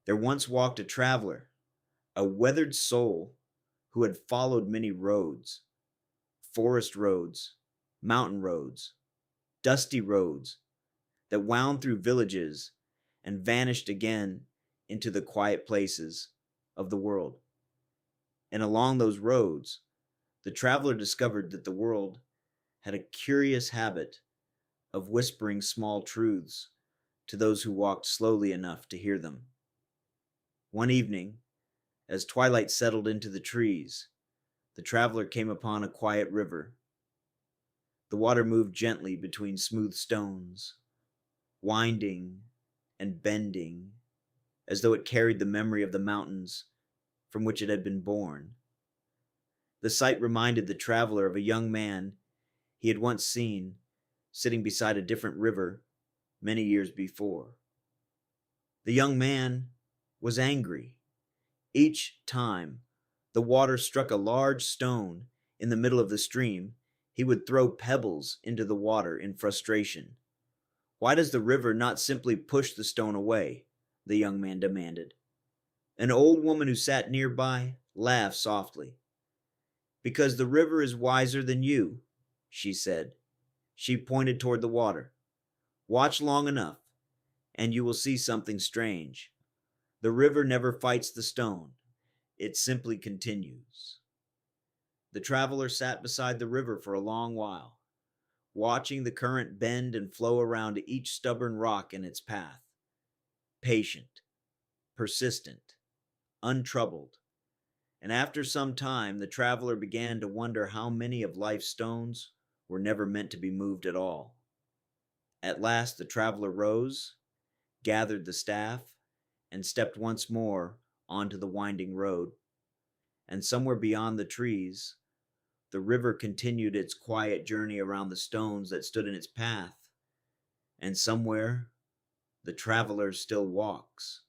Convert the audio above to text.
There once walked a traveler, a weathered soul who had followed many roads, forest roads, mountain roads, dusty roads that wound through villages and vanished again into the quiet places of the world. And along those roads, the traveler discovered that the world had a curious habit of whispering small truths to those who walked slowly enough to hear them. One evening, as twilight settled into the trees, the traveler came upon a quiet river. The water moved gently between smooth stones, winding and bending as though it carried the memory of the mountains from which it had been born. The sight reminded the traveler of a young man he had once seen sitting beside a different river many years before. The young man was angry. Each time the water struck a large stone in the middle of the stream, he would throw pebbles into the water in frustration. "Why does the river not simply push the stone away?" the young man demanded. An old woman who sat nearby laughed softly. "Because the river is wiser than you," she said. She pointed toward the water. "Watch long enough, and you will see something strange. The river never fights the stone. It simply continues." The traveler sat beside the river for a long while, watching the current bend and flow around each stubborn rock in its path. Patient, persistent, untroubled. And after some time, the traveler began to wonder how many of life's stones were never meant to be moved at all. At last, the traveler rose, gathered the staff, and stepped once more onto the winding road. And somewhere beyond the trees, the river continued its quiet journey around the stones that stood in its path. And somewhere, the traveler still walks.